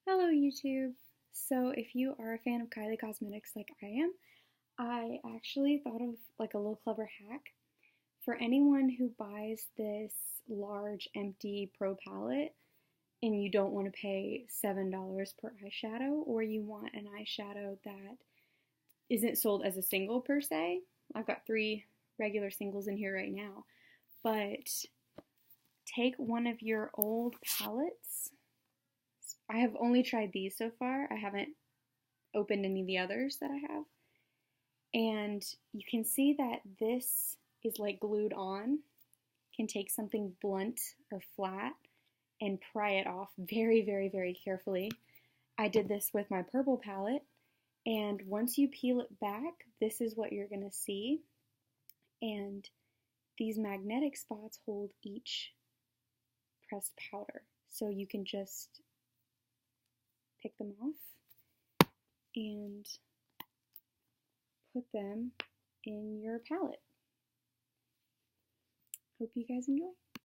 Hello YouTube! So if you are a fan of Kylie Cosmetics like I am, I actually thought of like a little clever hack. For anyone who buys this large empty pro palette and you don't want to pay $7 per eyeshadow, or you want an eyeshadow that isn't sold as a single per se, I've got 3 regular singles in here right now, but take one of your old palettes. I have only tried these so far. I haven't opened any of the others that I have. And you can see that this is like glued on. You can take something blunt or flat and pry it off very, very, very carefully. I did this with my purple palette, and once you peel it back, this is what you're going to see. And these magnetic spots hold each pressed powder. So you can just pick them off and put them in your palette. Hope you guys enjoy.